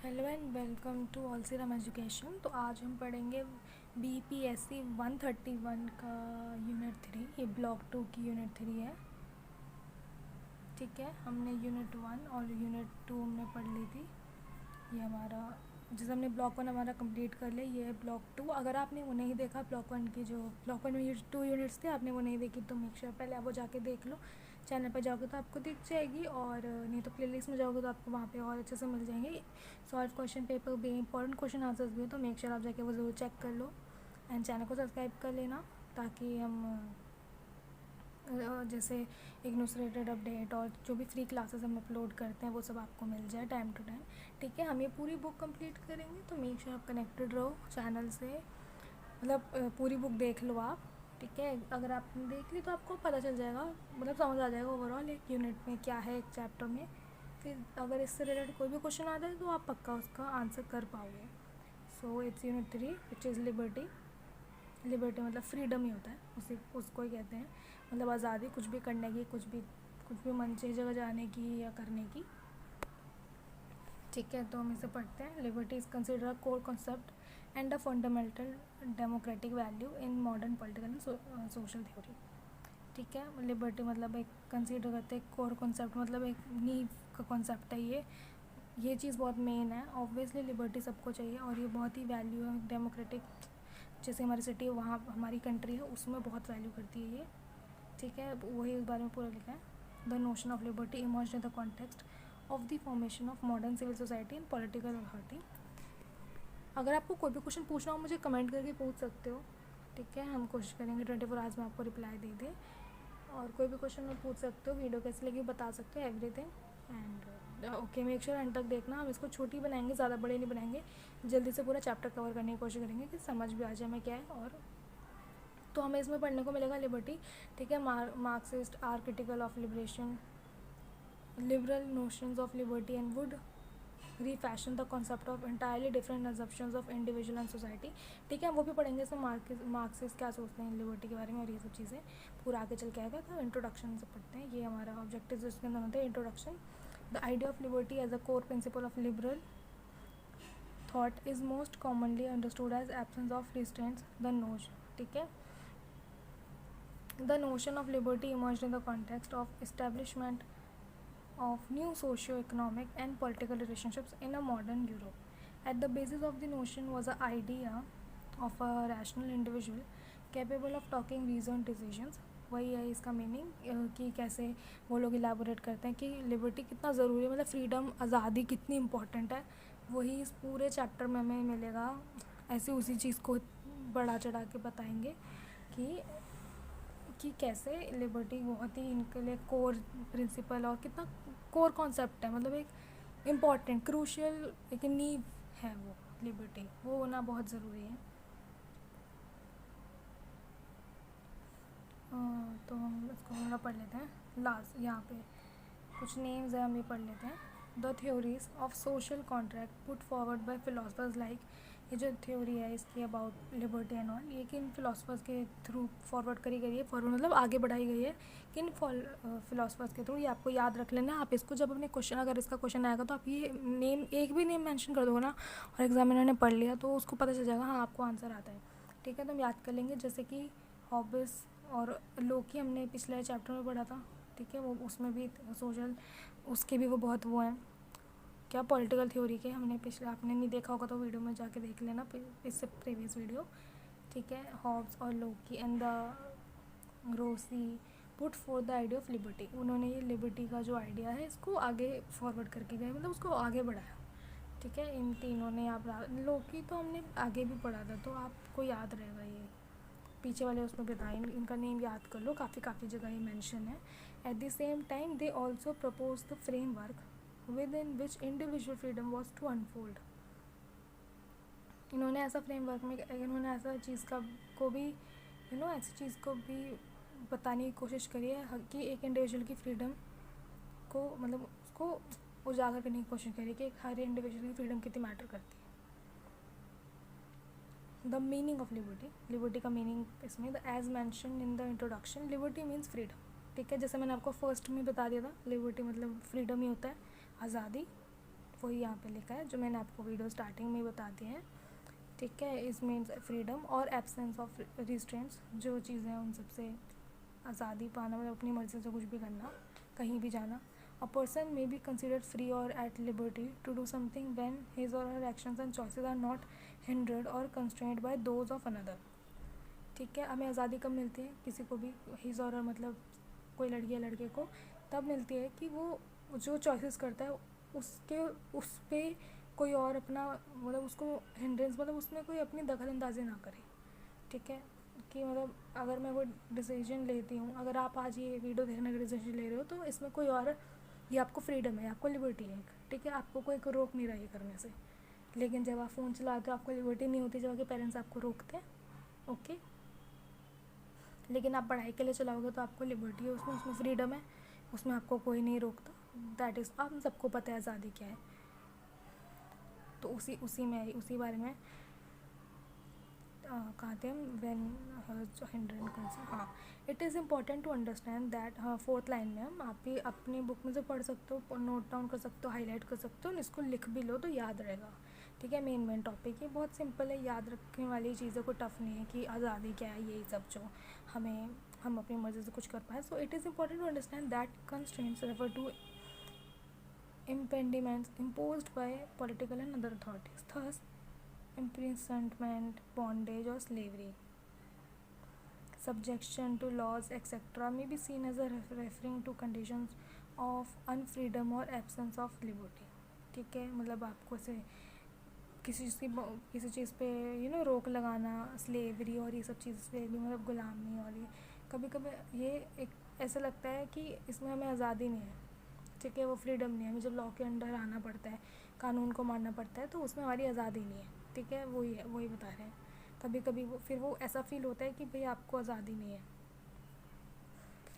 Hello and welcome to ऑलसीराम education. तो आज हम पढ़ेंगे BPSC 131 का यूनिट 3। ये ब्लॉक 2 की यूनिट 3 है। ठीक है, हमने यूनिट 1 और यूनिट 2 में पढ़ ली थी। ये हमारा जैसे हमने ब्लॉक 1 हमारा कंप्लीट कर लिया, ये है ब्लॉक 2। अगर आपने वो नहीं देखा ब्लॉक 1 की, जो ब्लॉक 1 में 2 यूनिट्स थे, आपने वो नहीं देखी तो मेक श्योर पहले आप वो जाके देख लो। चैनल पर जाओगे तो आपको दिख जाएगी, और नहीं तो प्लेलिस्ट में जाओगे तो आपको वहाँ पे और अच्छे से मिल जाएंगे। सॉल्व क्वेश्चन पेपर भी, इंपॉर्टेंट क्वेश्चन आंसर्स भी है, तो मेक श्योर आप जाके वो ज़रूर चेक कर लो। एंड चैनल को सब्सक्राइब कर लेना, ताकि हम जैसे इग्नू से रिलेटेड अपडेट और जो भी फ्री क्लासेस हम अपलोड करते हैं वो सब आपको मिल जाए टाइम टू टाइम। ठीक है, हम ये पूरी बुक कंप्लीट करेंगे, तो मेक श्योर आप कनेक्टेड रहो चैनल से। मतलब पूरी बुक देख लो आप। ठीक है, अगर आपने देख ली तो आपको पता चल जाएगा, मतलब समझ आ जाएगा ओवरऑल एक यूनिट में क्या है, एक चैप्टर में। फिर अगर इससे रिलेटेड कोई भी क्वेश्चन आता है तो आप पक्का उसका आंसर कर पाओगे। So its unit 3 which is liberty. Liberty मतलब फ्रीडम ही होता है, उसको ही कहते हैं, मतलब आज़ादी, कुछ भी करने की, कुछ भी मन से जगह जाने की या करने की। ठीक है, तो हम इसे पढ़ते हैं। Liberty is consider a core concept and a fundamental democratic value in modern political and social theory. ठीक है, लिबर्टी मतलब एक कंसिडर करते हैं कोर कॉन्सेप्ट, मतलब एक नींव का कॉन्सेप्ट है ये चीज़ बहुत मेन है। ऑब्वियसली लिबर्टी सबको चाहिए, और ये बहुत ही वैल्यू है डेमोक्रेटिक। जैसे हमारी सिटी है, वहाँ हमारी कंट्री है, उसमें बहुत वैल्यू करती है ये। ठीक है, वही उस बारे में पूरा लिखा है। The notion of liberty emerged in the context of the formation of modern civil society and political authority. अगर आपको कोई भी क्वेश्चन पूछना हो मुझे कमेंट करके पूछ सकते हो। ठीक है, हम कोशिश करेंगे 24 आवर्स में आपको रिप्लाई दे दें। और कोई भी क्वेश्चन में पूछ सकते हो, वीडियो कैसी लगी बता सकते हो, everything. And okay, make sure and तक देखना। हम इसको छोटी बनाएंगे, ज़्यादा बड़े नहीं बनाएंगे। जल्दी से पूरा चैप्टर कवर करने की कोशिश करेंगे कि समझ भी आ जाए हमें क्या है। और तो हमें इसमें पढ़ने को मिलेगा लिबर्टी। ठीक है, Marxist are critical of liberation, liberal notions of liberty and would refashion the concept of entirely different conceptions of individual and society. ठीक है, वो भी पढ़ेंगे इसमें मार्क्सिस्ट क्या सोचते हैं लिबर्टी के बारे में, और ये सब चीज़ें पूरा आगे चल के आएगा। तो इंट्रोडक्शन से पढ़ते हैं। ये हमारा ऑब्जेक्टिव इसके अंदर होता है, introduction. The idea of liberty as a core principle of liberal thought is most commonly understood as absence of restraints the nose. ठीक है, the notion of liberty emerged in the context of establishment of new socio-economic and political relationships in a modern Europe. At the basis of the notion was the idea of a rational individual capable of taking reasoned decisions. वही है इसका meaning, कि कैसे वो लोग elaborate करते हैं कि लिबर्टी कितना ज़रूरी है, मतलब फ्रीडम, आज़ादी कितनी इम्पॉर्टेंट है। वही इस पूरे चैप्टर में हमें मिलेगा। ऐसे उसी चीज़ को बढ़ा चढ़ा के बताएंगे कि कैसे लिबर्टी बहुत ही इनके लिए कोर प्रिंसिपल और कितना कोर कॉन्सेप्ट है, मतलब एक इम्पॉर्टेंट क्रूशियल एक नींव है वो लिबर्टी, वो होना बहुत ज़रूरी है। तो हम इसको थोड़ा पढ़ लेते हैं। लास्ट यहाँ पे कुछ नेम्स है, हम ये पढ़ लेते हैं। The theories of social contract put forward bye philosophers like, ये जो थ्योरी है इसकी अबाउट लिबर्टी एंड ऑल, ये किन फिलोसफर्स के थ्रू फॉरवर्ड करी गई है, फॉरवर्ड मतलब आगे बढ़ाई गई है किन फिलोसफर्स के थ्रू, ये आपको याद रख लेना। आप इसको जब अपने क्वेश्चन, अगर इसका क्वेश्चन आएगा तो आप ये नेम, एक भी नेम मेंशन कर दोगे ना, और एग्जामिनर ने पढ़ लिया तो उसको पता चल जाएगा हाँ आपको आंसर आता है। ठीक है, तो हम याद कर लेंगे, जैसे कि हॉबिस और लोकी हमने पिछले चैप्टर में पढ़ा था। ठीक है, वो उसमें भी सोशल, उसके भी वो बहुत वो हैं क्या, पॉलिटिकल थ्योरी के। हमने पिछले, आपने नहीं देखा होगा तो वीडियो में जाके देख लेना, इससे प्रीवियस वीडियो। ठीक है, हॉब्स और Locke and the Rousseau put for the idea of liberty, उन्होंने ये लिबर्टी का जो आइडिया है इसको आगे फॉरवर्ड करके गए, मतलब उसको आगे बढ़ाया। ठीक है, इन तीनों ने, आप लोकी तो हमने आगे भी पढ़ा था तो आपको याद रहेगा, ये पीछे वाले उसमें बताएं, इनका नेम याद कर लो, काफ़ी जगह ये मेंशन है। At the same time they also propose the framework within which individual freedom was to unfold. इन्होंने ऐसा फ्रेमवर्क में, इन्होंने ऐसा चीज़ का को भी ऐसी चीज़ को भी बताने की कोशिश करी है कि एक इंडिविजुअल की फ्रीडम को, मतलब उसको उजागर करने की कोशिश करी कि हर इंडिविजुअल की फ्रीडम कितनी मैटर करती है। The meaning of liberty, liberty का मीनिंग इसमें, the as mention in the introduction, liberty means freedom. ठीक है, जैसे मैंने आपको फर्स्ट में बता दिया था, लिबर्टी मतलब फ्रीडम ही होता है, आज़ादी। वही यहाँ पे लिखा है जो मैंने आपको वीडियो स्टार्टिंग में ही बता दिए हैं, ठीक है। इस मीन्स फ्रीडम और एब्सेंस ऑफ रिस्ट्रेंट्स, जो चीज़ें हैं उन सबसे आज़ादी पाना, मतलब अपनी मर्ज़ी से कुछ भी करना, कहीं भी जाना। A person may be considered free or at liberty to do something when his or her actions and choices are not hindered or constrained by those of another, ठीक है। हमें आज़ादी कब मिलती है किसी को भी, हिज और मतलब कोई लड़की या लड़के को तब मिलती है कि वो जो चॉइसेस करता है उसके उस पर कोई और अपना मतलब उसको हिंड्रेंस, मतलब उसमें कोई अपनी दखल अंदाजी ना करे, ठीक है। कि मतलब अगर मैं वो डिसीजन लेती हूँ, अगर आप आज ये वीडियो देखने का डिसीजन ले रहे हो तो इसमें कोई और, ये आपको फ्रीडम है, आपको लिबर्टी है, ठीक है। आपको कोई रोक नहीं रहा ये करने से। लेकिन जब आप फ़ोन चलाते हो आपको लिबर्टी नहीं होती जब आपके पेरेंट्स आपको रोकते हैं, ओके। लेकिन आप पढ़ाई के लिए चलाओगे तो आपको लिबर्टी है, उसमें उसमें फ्रीडम है, उसमें आपको कोई नहीं रोकता। दैट इज़, आप सबको पता है आज़ादी क्या है। तो उसी बारे में कहते हैं व्हेन हिंड्रेंस कंसर्न। हाँ, it is important to understand that, हाँ, 4th लाइन में हम आप भी अपनी बुक में से पढ़ सकते हो, नोट डाउन कर सकते हो, हाईलाइट कर सकते हो, इसको लिख भी लो तो याद रहेगा, ठीक है। मेन टॉपिक है, बहुत सिंपल है, याद रखने वाली चीज़ें, कोई टफ नहीं है कि आज़ादी क्या है, यही सब जो हम अपनी मर्ज़ी से कुछ कर पाए। So it is important to understand that constraints refer to impediments imposed by political and other authorities, thus imprisonment, bondage or slavery, subjection to laws, etc. may be seen as a referring to conditions of unfreedom or absence of liberty, ठीक है। मतलब आपको से किसी चीज़ पे रोक लगाना, slavery और ये सब चीज़, स्लेवरी मतलब गुलामी, और ये कभी कभी ये एक ऐसा लगता है कि इसमें हमें आज़ादी नहीं है, ठीक है, वो फ्रीडम नहीं है, हमें जब लॉ के अंडर आना पड़ता है, कानून को मानना पड़ता है, तो उसमें हमारी आज़ादी नहीं है, ठीक है। वही बता रहे हैं। कभी कभी वो ऐसा फील होता है कि भाई आपको आज़ादी नहीं है,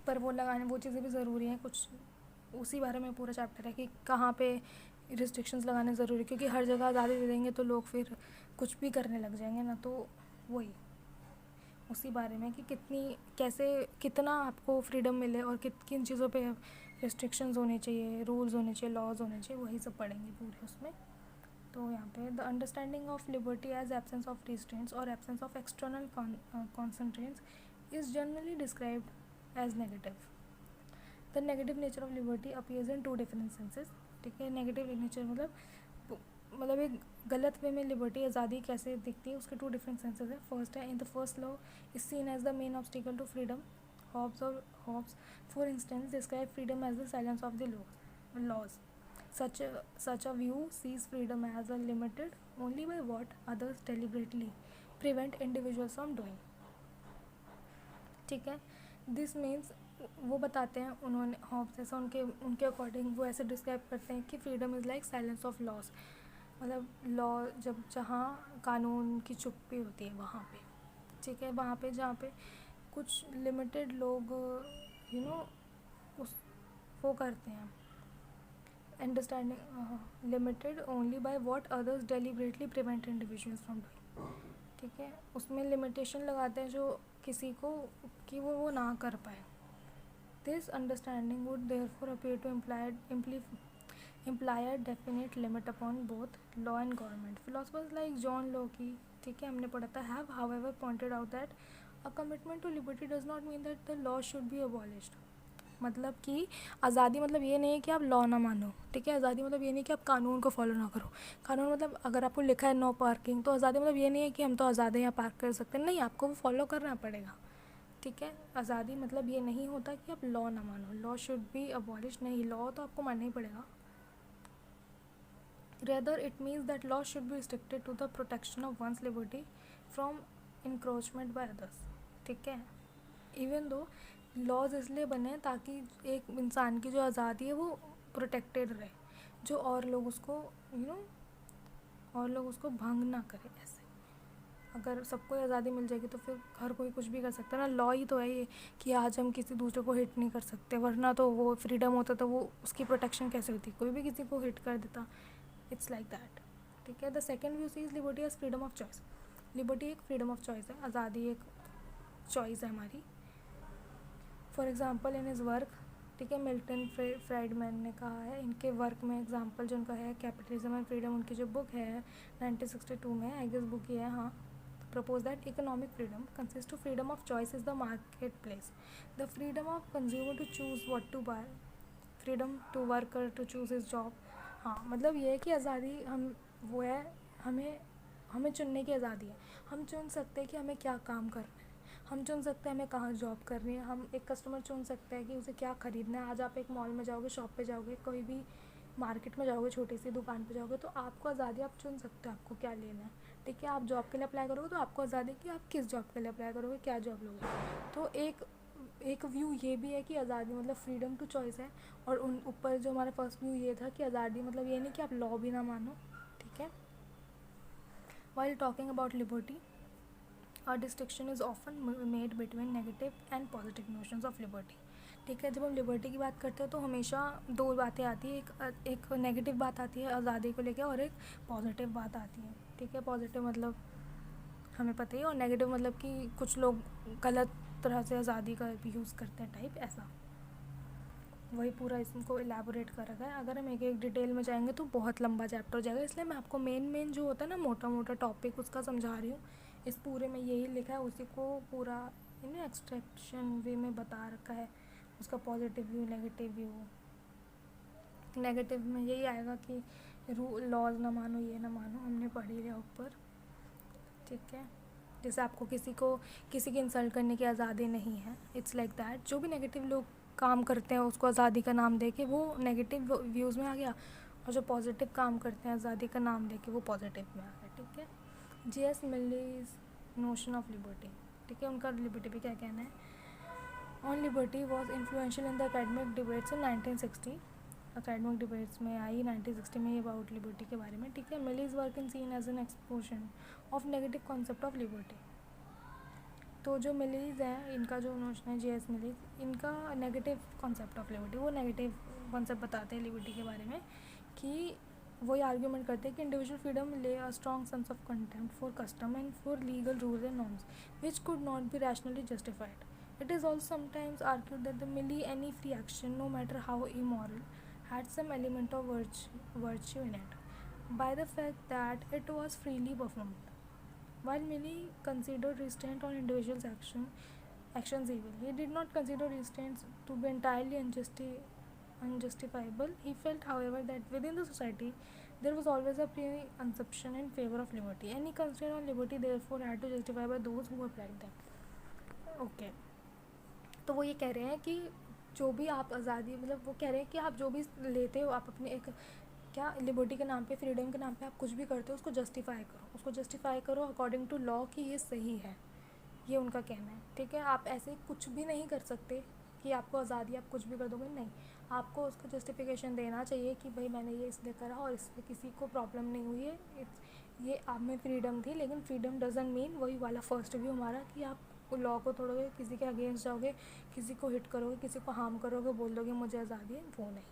पर वो चीज़ें भी ज़रूरी हैं कुछ। उसी बारे में पूरा चैप्टर है कि कहाँ पे रिस्ट्रिक्शंस लगाने ज़रूरी है, क्योंकि हर जगह आज़ादी दे देंगे तो लोग फिर कुछ भी करने लग जाएंगे ना। तो वही उसी बारे में कि कितना आपको फ्रीडम मिले और किन चीज़ों पे रिस्ट्रिक्शंस होने चाहिए, रूल्स होने चाहिए, लॉज होने चाहिए, वही सब पढ़ेंगे पूरे उसमें। तो यहाँ पे the understanding of liberty as absence of restraints or absence of external constraints is generally described as negative. The negative nature of liberty appears in 2 different senses, ठीक है। नेगेटिव नेचर मतलब एक गलत वे में लिबर्टी, आज़ादी कैसे दिखती है, उसके 2 डिफरेंट सेंसेस है। फर्स्ट है, in the first law is seen as the main obstacle to freedom. Hobbes, for instance, describe freedom as the silence of the laws. Such a view sees freedom as a limited only by what others deliberately prevent individuals from doing, ठीक है। This means, वो बताते हैं उन्होंने, Hobbs ऐसा उनके according वो ऐसे डिस्क्राइब करते हैं कि freedom is like silence of laws, मतलब लॉ जहाँ कानून की चुप्पी होती है वहाँ पे, ठीक है। वहाँ पे जहाँ पे कुछ लिमिटेड लोग उस वो करते हैं, understanding limited only by what others deliberately prevent individuals from doing, ठीक है। उसमें लिमिटेशन लगाते हैं जो किसी को कि वो ना कर पाए। This understanding would therefore appear to imply a definite limit upon both law and government. Philosophers like John Locke, ठीक है, हमने पढ़ा था, have however pointed out that a commitment to liberty does not mean that the law should be abolished. मतलब कि आज़ादी मतलब ये नहीं है कि आप लॉ ना मानो, ठीक है। आज़ादी मतलब ये नहीं कि आप कानून को फॉलो ना करो। कानून मतलब अगर आपको लिखा है नो पार्किंग, तो आज़ादी मतलब ये नहीं है कि हम तो आज़ाद हैं, यहाँ पार्क कर सकते हैं, नहीं, आपको वो फॉलो करना पड़ेगा, ठीक है। आज़ादी मतलब ये नहीं होता कि आप लॉ ना मानो, लॉ शुड बी अबॉलिश, नहीं, लॉ तो आपको मानना ही पड़ेगा। Rather, it means that law should be restricted to the protection of one's liberty from encroachment by others, ठीक है। Even though लॉज इसलिए बने ताकि एक इंसान की जो आज़ादी है वो प्रोटेक्टेड रहे, जो और लोग उसको भंग ना करे। ऐसे अगर सबको आज़ादी मिल जाएगी तो फिर हर कोई कुछ भी कर सकता है ना। लॉ ही तो है ये कि आज हम किसी दूसरे को हिट नहीं कर सकते, वरना तो वो फ्रीडम होता तो वो उसकी प्रोटेक्शन कैसे होती, कोई भी किसी को हिट कर देता। इट्स लाइक दैट, ठीक है। The second view sees liberty as freedom of choice. Liberty एक फ्रीडम ऑफ चॉइस है, आज़ादी एक चॉइस है हमारी। For example in his work ठीक है। मिल्टन फ्राइडमैन ने कहा है इनके वर्क में, एग्जांपल जो उनका है कैपिटलिज्म एंड फ्रीडम, उनकी जो बुक है 1962 में, आई गेस बुक ही है, हाँ, propose that economic freedom consists of freedom of choice is the marketplace, the freedom of consumer to choose what to buy, freedom to worker to choose his job। हाँ, मतलब ये है कि आज़ादी हम वो है, हमें चुनने की आज़ादी है। हम चुन सकते हैं कि हमें क्या काम करना है, हम चुन सकते हैं हमें कहाँ जॉब करनी है, हम एक कस्टमर चुन सकते हैं कि उसे क्या ख़रीदना है। आज आप एक मॉल में जाओगे, शॉप पे जाओगे, कोई भी मार्केट में जाओगे, छोटी सी दुकान पे जाओगे, तो आपको आज़ादी, आप चुन सकते हो आपको क्या लेना है। ठीक है, आप जॉब के लिए अप्लाई करोगे तो आपको आज़ादी कि आप किस जॉब के लिए अप्लाई करोगे, क्या जॉब लोगे। तो एक व्यू ये भी है कि आज़ादी मतलब फ्रीडम टू चॉइस है। और उन ऊपर जो हमारा फर्स्ट व्यू ये था कि आज़ादी मतलब ये नहीं कि आप लॉ भी ना मानो। ठीक है। While talking about liberty, a distinction is often made between negative and positive notions of liberty। ठीक है, जब हम लिबर्टी की बात करते हैं तो हमेशा दो बातें आती है, एक नेगेटिव बात आती है आज़ादी को लेकर और एक पॉजिटिव बात आती है। ठीक है, पॉजिटिव मतलब हमें पता ही, और नेगेटिव मतलब कि कुछ लोग गलत तरह से आज़ादी का यूज़ करते हैं टाइप, ऐसा। वही पूरा इसको इलेबोरेट कर रखा है। अगर हम एक एक डिटेल में जाएंगे तो बहुत लंबा चैप्टर हो जाएगा, इसलिए मैं आपको मेन जो होता है ना मोटा मोटा टॉपिक उसका समझा रही हूँ। इस पूरे में यही लिखा है, उसी को पूरा एक्सट्रैक्शन वे में बता रखा है, उसका positive view, negative view. Negative में यही आएगा कि लॉज ना मानो, ये ना मानो, हमने पढ़ी लिया ऊपर। ठीक है, जैसे आपको किसी की इंसल्ट करने की आज़ादी नहीं है, इट्स लाइक दैट। जो भी नेगेटिव लोग काम करते हैं उसको आज़ादी का नाम दे के वो नेगेटिव व्यूज़ में आ गया, और जो पॉजिटिव काम करते हैं आज़ादी का नाम दे के वो पॉजिटिव में आ गया। ठीक है। J.S. मिलीज नोशन ऑफ लिबर्टी, ठीक है, उनका लिबर्टी पे क्या कहना है। On liberty was influential in the academic debates in 1960, academic debates में आई 1960 में अबाउट लिबर्टी के बारे में। ठीक है, Mill's work in seen as an exposition of negative concept of liberty. तो जो मिलीज है, इनका जो नोशन है J.S. मिलीज, इनका नेगेटिव कॉन्सेप्ट ऑफ लिबर्टी, वो नेगेटिव कॉन्सेप्ट बताते हैं लिबर्टी के बारे में, कि वही आर्ग्यूमेंट करते हैं कि इंडिविजुअल फ्रीडम ले a strong sense of contempt for custom and for legal rules and norms which could not B rationally justified. It is also sometimes argued that the merely any free action, no matter how immoral, had some element of virtue in it, by the fact that it was freely performed. While Milley considered restraint on individuals' actions evil, he did not consider restraints to be entirely unjustifiable. He felt, however, that within the society there was always a preconception in favor of liberty. Any constraint on liberty therefore had to justify by those who applied them. Okay. तो वो ये कह रहे हैं कि जो भी आप आज़ादी, मतलब वो कह रहे हैं कि आप जो भी लेते हो, आप अपने एक क्या लिबर्टी के नाम पे, फ्रीडम के नाम पे आप कुछ भी करते हो उसको जस्टिफाई करो अकॉर्डिंग टू लॉ कि ये सही है, ये उनका कहना है। ठीक है, आप ऐसे कुछ भी नहीं कर सकते कि आपको आज़ादी, आप कुछ भी कर दोगे, नहीं, आपको उसका जस्टिफिकेशन देना चाहिए कि भाई मैंने ये इसलिए करा और इससे किसी को प्रॉब्लम नहीं हुई है, ये आप में फ्रीडम थी। लेकिन फ्रीडम डजंट मीन वही वाला फर्स्ट व्यू हमारा कि आप लॉ को तोड़ोगे, किसी के अगेंस्ट जाओगे, किसी को हिट करोगे, किसी को हार्म करोगे, बोल दोगे मुझे आज़ादी है, वो नहीं।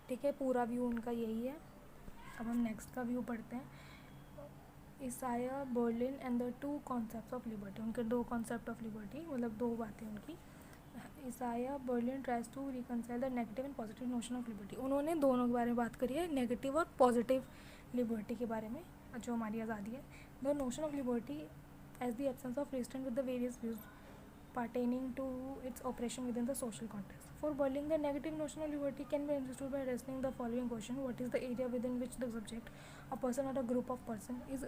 ठीक है, पूरा व्यू उनका यही है। अब हम नेक्स्ट का व्यू पढ़ते हैं। Isaiah Berlin and the two concepts of liberty, उनके दो कॉन्सेप्ट ऑफ लिबर्टी, मतलब दो बातें उनकी। Isaiah Berlin tries to reconcile the negative and positive notion of liberty. उन्होंने दोनों के बारे में बात करी है, नेगेटिव और पॉजिटिव लिबर्टी के बारे में, जो हमारी आज़ादी है। The notion of liberty as the absence of restraint with the various views pertaining to its operation within the social context. For Berling, the negative notion of liberty can be understood by asking the following question: what is the area within which the subject, a person or a group of person, is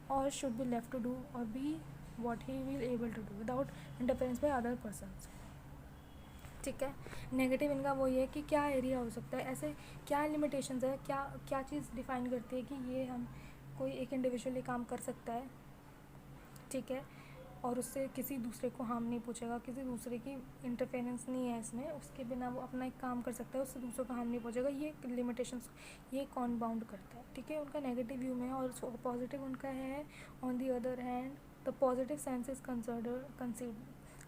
or should be left to do or be what he will able to do without interference by other persons. ठीक है, negative इनका वो ये है कि क्या area हो सकता है, ऐसे क्या लिमिटेशंस है, क्या चीज़ डिफ़ाइन करती है कि ये हम कोई एक इंडिविजुअली काम कर सकता है, ठीक है, और उससे किसी दूसरे को हार्म नहीं पहुँचेगा, किसी दूसरे की इंटरफेरेंस नहीं है इसमें, उसके बिना वो अपना एक काम कर सकता है, उससे दूसरों को हार्म नहीं पहुँचेगा, ये लिमिटेशंस ये कौन बाउंड करता है। ठीक है, उनका नेगेटिव व्यू में। और पॉजिटिव उनका है, on the other hand the positive sense is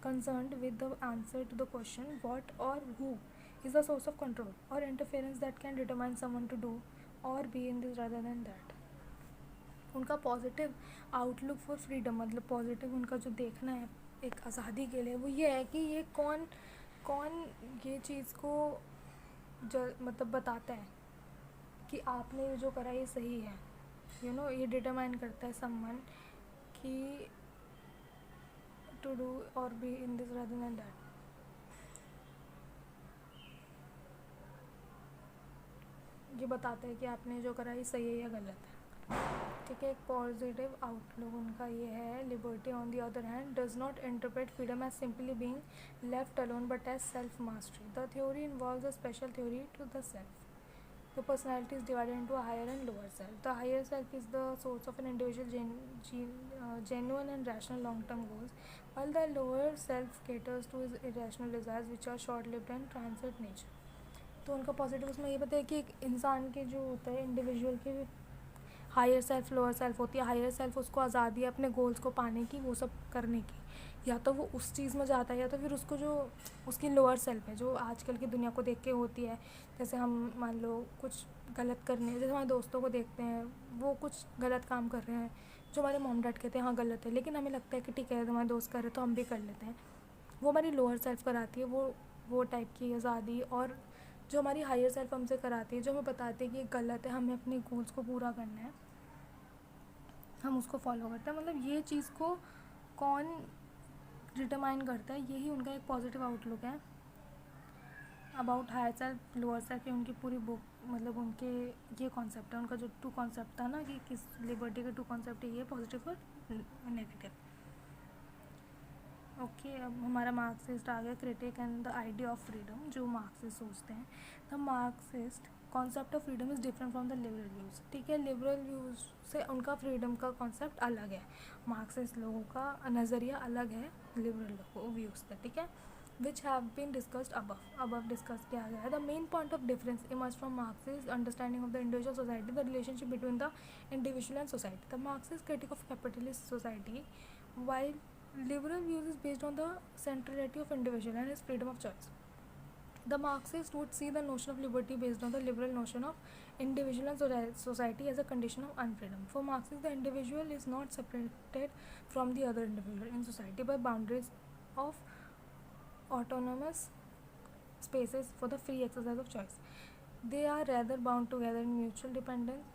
concerned with the answer to the question what or who is the source of control or interference that can determine someone to do or be in this rather than that. उनका positive outlook for freedom, मतलब positive उनका जो देखना है एक आज़ादी के लिए, वो ये है कि ये कौन ये चीज़ को मतलब बताता है कि आपने जो करा ये सही है, ये डिटरमाइन करता है समवन कि टू डू और be in this rather than that. ये बताता है कि आपने जो करा ये सही है या गलत है। ठीक है, एक पॉजिटिव आउटलुक उनका ये है, liberty on the other hand does not interpret freedom as simply being left alone but as self mastery. The theory involves a special theory to the self. The personality is divided into a higher and lower self. The higher self is the source of an individual genuine and rational long-term goals, while the lower self caters to his irrational desires, which are short-lived and transient nature. तो उनका positive उसमें ये बताया कि एक इंसान के जो होता है इंडिविजुअल के हायर सेल्फ लोअर सेल्फ होती है। हायर सेल्फ उसको आज़ादी है अपने गोल्स को पाने की, वो सब करने की, या तो वो उस चीज़ में जाता है या तो फिर उसको जो उसकी लोअर सेल्फ है जो आजकल की दुनिया को देख के होती है। जैसे हम मान लो कुछ गलत करने, जैसे हमारे दोस्तों को देखते हैं वो कुछ गलत काम कर रहे हैं जो हमारे मॉम डैड कहते हैं हाँ गलत है, लेकिन हमें लगता है कि ठीक है हमारे दोस्त कर रहे तो हम भी कर लेते हैं। वो हमारी लोअर सेल्फ कराती है वो टाइप की आज़ादी। और जो हमारी हायर सेल्फ हमसे कराती है, जो हमें बताती है कि ये गलत है, हमें अपने गोल्स को पूरा करना है, हम उसको फॉलो करते हैं। मतलब ये चीज़ को कौन डिटरमाइन करता है, यही उनका एक पॉजिटिव आउटलुक है about higher self lower self. उनकी पूरी बुक मतलब उनके ये कॉन्सेप्ट है, उनका जो 2 कॉन्सेप्ट था ना कि किस लिबर्टी के 2 कॉन्सेप्ट है, ये पॉजिटिव और नेगेटिव। ओके, अब हमारा मार्क्सिस्ट आ गया, critic and the idea of freedom. जो मार्क्सिस्ट सोचते हैं, the Marxist concept of freedom is different from the liberal views. ठीक है, लिबरल व्यूज़ से उनका फ्रीडम का कॉन्सेप्ट अलग है, मार्क्सिस्ट लोगों का नज़रिया अलग है लिबरल व्यूज़ से। ठीक है, which have been discussed above discuss किया गया है। The main point of difference emerged from Marxist understanding of the individual society, the relationship between the individual and society. The Marxist critique of capitalist society, while liberal views is based on the centrality of individual and his freedom of choice. The Marxist would see the notion of liberty based on the liberal notion of individual and society as a condition of unfreedom. For Marxists, the individual is not separated from the other individual in society by boundaries of autonomous spaces for the free exercise of choice. They are rather bound together in mutual dependence.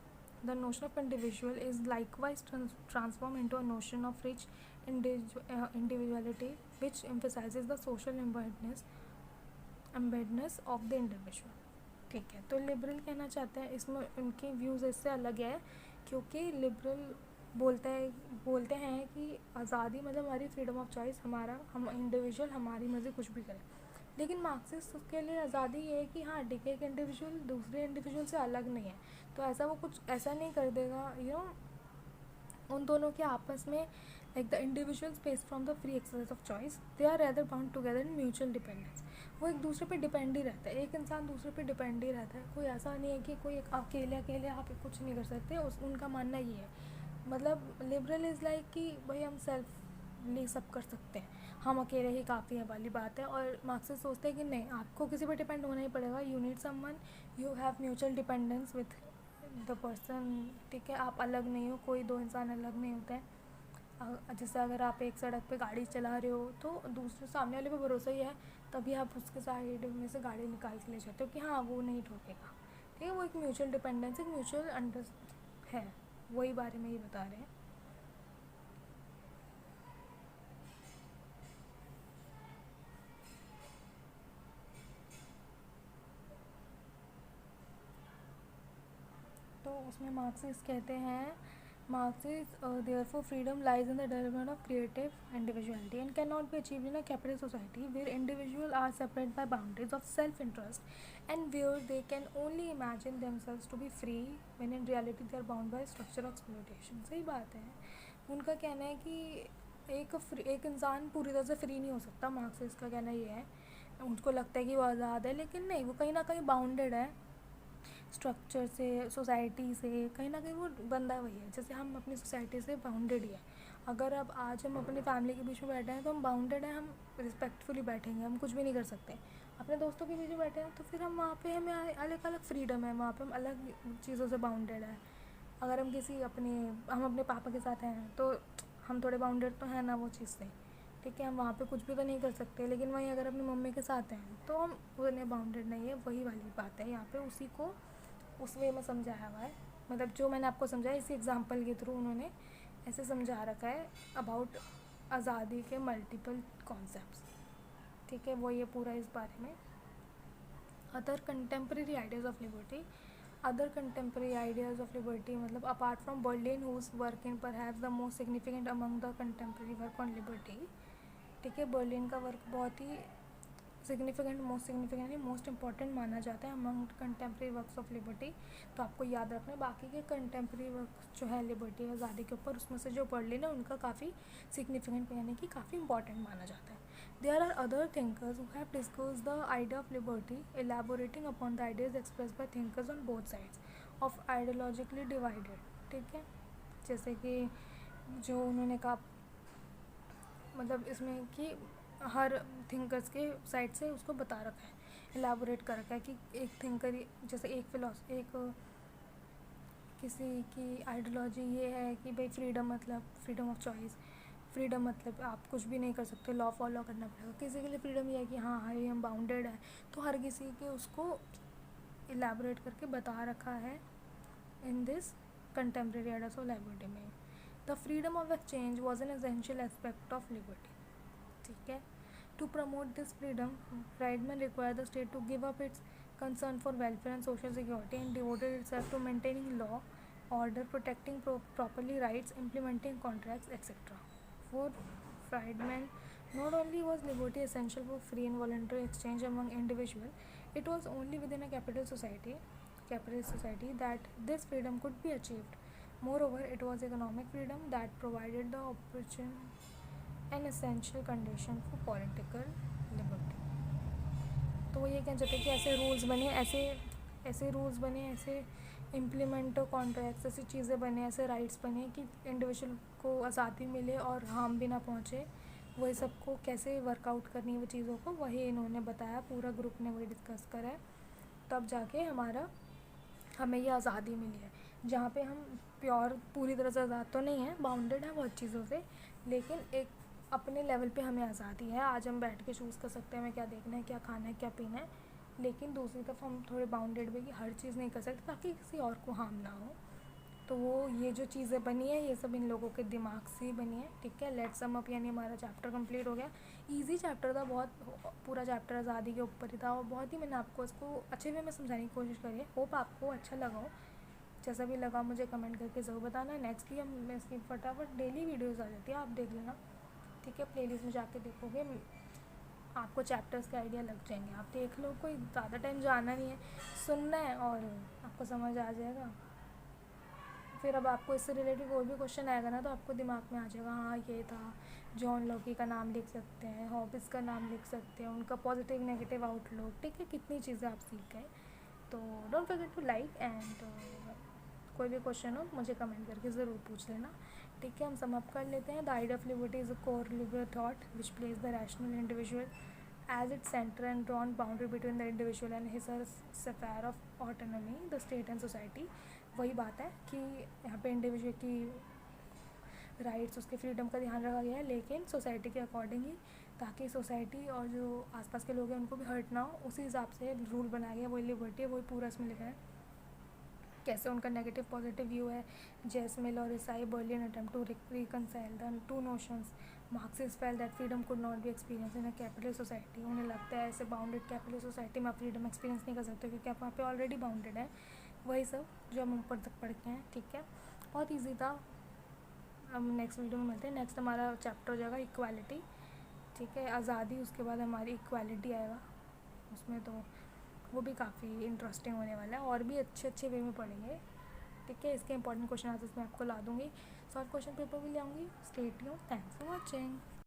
The notion of individual is likewise transformed into a notion of rich individuality, which emphasizes the social embeddedness of the individual. ठीक है, तो liberal कहना चाहते हैं, इसमें उनके views इससे अलग है क्योंकि लिबरल बोलते हैं कि आज़ादी मतलब हमारी फ्रीडम ऑफ चॉइस, हम इंडिविजुअल हमारी मर्ज़ी कुछ भी करें। लेकिन मार्क्सिस्ट के लिए आज़ादी ये है कि हाँ ठीक है, एक इंडिविजुअल दूसरे इंडिविजुअल से अलग नहीं है, तो ऐसा वो कुछ ऐसा नहीं कर देगा उन दोनों के आपस में like the individual space from the free exercise of choice, they are rather bound together in mutual dependence. वो एक दूसरे पे डिपेंड ही रहता है, एक इंसान दूसरे पे डिपेंड ही रहता है। कोई ऐसा नहीं है कि कोई अकेले आप कुछ नहीं कर सकते, उनका मानना ये है। मतलब लिबरल इज़ लाइक कि भाई हम सेल्फली सब कर सकते हैं, हम अकेले ही काफ़ी है वाली बात है। और मार्क्सिस्ट सोचते हैं कि नहीं, आपको किसी पे डिपेंड होना ही पड़ेगा, you need someone, you have mutual dependence with the person. ठीक है, आप अलग नहीं हो, कोई 2 इंसान अलग नहीं होते हैं। जैसे अगर आप एक सड़क पे गाड़ी चला रहे हो तो दूसरे सामने वाले पे भरोसा ही है, तभी आप उसके साइड में से गाड़ी निकाल के ले जाते हो कि हाँ वो नहीं ठोकेगा। ठीक है, वो एक म्यूचुअल डिपेंडेंस, एक म्यूचुअल अंडर है, वही बारे में ही बता रहे हैं। तो उसमें मार्क्सिस्ट कहते हैं, Marxists therefore freedom lies in the development of creative individuality and cannot be achieved in a capitalist society where individuals are separated by boundaries of self-interest and where they can only imagine themselves to be free when in reality they are bound by structure of exploitation. सही बात है, उनका कहना है कि एक इंसान पूरी तरह से फ्री नहीं हो सकता। मार्क्सिस्ट का कहना ये है, उनको लगता है कि वो आज़ाद है, लेकिन नहीं, वो कहीं ना कहीं बाउंडेड है स्ट्रक्चर से, सोसाइटी से, कहीं ना कहीं वो बंदा वही है। जैसे हम अपनी सोसाइटी से बाउंडेड ही है। अगर अब आज हम अपनी फैमिली के बीच में बैठे हैं तो हम बाउंडेड हैं, हम रिस्पेक्टफुली बैठेंगे, हम कुछ भी नहीं कर सकते। अपने दोस्तों के बीच में बैठे हैं तो फिर हम वहाँ पे हमें अलग अलग फ्रीडम है, वहाँ पे हम अलग चीज़ों से बाउंडेड है। अगर हम अपने पापा के साथ हैं तो हम थोड़े बाउंडेड तो हैं ना वो चीज़ से, ठीक है, हम वहाँ पे कुछ भी तो नहीं कर सकते, लेकिन वहीं अगर अपनी मम्मी के साथ हैं तो हम उतने बाउंडेड नहीं है। वही वाली बात है यहाँ पे, उसी को उस वे में समझाया हुआ है। मतलब जो मैंने आपको समझाया इसी एग्जांपल के थ्रू उन्होंने ऐसे समझा रखा है अबाउट आज़ादी के मल्टीपल कॉन्सेप्ट्स। ठीक है, वो ये पूरा इस बारे में। Other contemporary ideas of liberty, other contemporary ideas of liberty मतलब apart from Berlin whose work in perhaps the most significant among the contemporary work on liberty. ठीक है, बर्लिन का वर्क बहुत ही मोस्ट सिग्निफिकेंट मोस्ट इंपॉर्टेंट माना जाता है among contemporary works of liberty. तो आपको याद रखना है बाकी के कंटेम्प्रेरी वर्क जो है लिबर्टी आज़ादी के ऊपर, उसमें से जो बर्लिन है उनका काफ़ी सिग्निफिकेंट यानी कि काफ़ी इंपॉर्टेंट माना जाता है। There are other thinkers who have discussed the idea of liberty elaborating upon the ideas expressed by thinkers on both sides of ideologically divided. ठीक है, जैसे कि जो उन्होंने कहा मतलब इसमें कि हर थिंकर्स के साइड से उसको बता रखा है, एलाबोरेट कर रखा है कि एक थिंकर जैसे एक किसी की आइडियोलॉजी ये है कि भाई फ्रीडम मतलब फ्रीडम ऑफ चॉइस, फ्रीडम मतलब आप कुछ भी नहीं कर सकते, लॉ फॉलो करना पड़ेगा। किसी के लिए फ्रीडम ये है कि हाँ हाई हम बाउंडेड है, तो हर किसी के उसको एलाबोरेट करके बता रखा है in this contemporary ideas of liberty में। The freedom of exchange was an essential aspect of liberty. ठीक है, to promote this freedom Wrightman require the state to give up its concern for welfare and social security and devoted itself to maintaining law, order, protecting properly rights, implementing contracts, etc. For Friedman, not only was liberty essential for free and voluntary exchange among individuals, it was only within a capitalist society that this freedom could be achieved. Moreover, it was economic freedom that provided the an essential condition for political liberty. तो वो ये कहना चाहते हैं कि ऐसे rules बने, ऐसे इम्प्लीमेंट कॉन्ट्रैक्ट्स, ऐसी चीज़ें बने, ऐसे राइट्स बने कि इंडिविजुअल को आज़ादी मिले और हार्म भी ना पहुँचे। वही सबको कैसे वर्कआउट करनी है वो चीज़ों को, वही इन्होंने बताया, पूरा ग्रुप ने वही डिस्कस करा है। तब जाके हमें ये आज़ादी मिली है, जहाँ पे हम पूरी तरह से आज़ाद तो नहीं है, बाउंडेड है बहुत चीज़ों से, लेकिन एक अपने लेवल पे हमें आज़ादी है। आज हम बैठ के चूज़ कर सकते हैं हमें क्या देखना है, क्या खाना है, क्या पीना है, लेकिन दूसरी तरफ हम थोड़े बाउंडेड भी कि हर चीज़ नहीं कर सकते ताकि किसी और को हार्म ना हो। तो वो ये जो चीज़ें बनी है ये सब इन लोगों के दिमाग से ही बनी है। ठीक है, लेट्स सम अप यानी हमारा चैप्टर कंप्लीट हो गया। ईजी चैप्टर था बहुत, पूरा चैप्टर आज़ादी के ऊपर ही था और बहुत ही मैंने आपको इसको अच्छे वे में समझाने की कोशिश करी है। होप आपको अच्छा लगा हो, जैसा भी लगा मुझे कमेंट करके ज़रूर बताना। नेक्स्ट की हम इसकी फटाफट डेली वीडियोज़ आ जाती है, आप देख लेना। ठीक है, प्लेलिस्ट में जाके देखोगे आपको चैप्टर्स के आइडिया लग जाएंगे, आप देख लो, कोई ज़्यादा टाइम जाना नहीं है, सुनना है और आपको समझ आ जाएगा। फिर अब आपको इससे रिलेटेड कोई भी क्वेश्चन आएगा ना तो आपको दिमाग में आ जाएगा, हाँ ये था, जॉन लॉकी का नाम लिख सकते हैं, हॉबिस का नाम लिख सकते हैं, उनका पॉजिटिव नेगेटिव आउटलुक। ठीक है, कितनी चीज़ें आप सीख गए। तो don't forget to like and कोई भी क्वेश्चन हो मुझे कमेंट करके ज़रूर पूछ लेना। ठीक है, हम समाप्त कर लेते हैं। The idea of liberty is a core liberal thought which place the rational individual as it center and drawn boundary between the individual and his sphere of autonomy the state and society. वही बात है कि यहाँ पे individual की rights, उसके freedom का ध्यान रखा गया है, लेकिन सोसाइटी के अकॉर्डिंग ही, ताकि सोसाइटी और जो आसपास के लोग हैं उनको भी हर्ट ना हो, उसी हिसाब से रूल बनाया गया। वही लिबर्टी है, वही पूरा इसमें लिखा है कैसे उनका नेगेटिव पॉजिटिव व्यू है। जेसमिल और Isaiah Berlin attempt to reconcile the two notions. Marxist felt that freedom could not be experience in a capitalist society. उन्हें लगता है ऐसे बाउंडेड कैपिटलिस्ट सोसाइटी में आप फ्रीडम एक्सपीरियंस नहीं कर सकते क्योंकि आप वहाँ पे ऑलरेडी बाउंडेड है। वही सब जो हम ऊपर तक पढ़ के हैं। ठीक है, बहुत ईजी था। हम नेक्स्ट वीडियो में मिलते हैं। नेक्स्ट हमारा चैप्टर हो जाएगा इक्वालिटी। ठीक है, आज़ादी, उसके बाद हमारी इक्वालिटी आएगा उसमें, तो वो भी काफ़ी इंटरेस्टिंग होने वाला है और भी अच्छे वे में पढ़ेंगे। ठीक है, इसके इंपॉर्टेंट क्वेश्चन आंसर्स मैं आपको ला दूँगी, सॉल्व क्वेश्चन पेपर भी ले आऊँगी। Stay tuned, thanks for watching.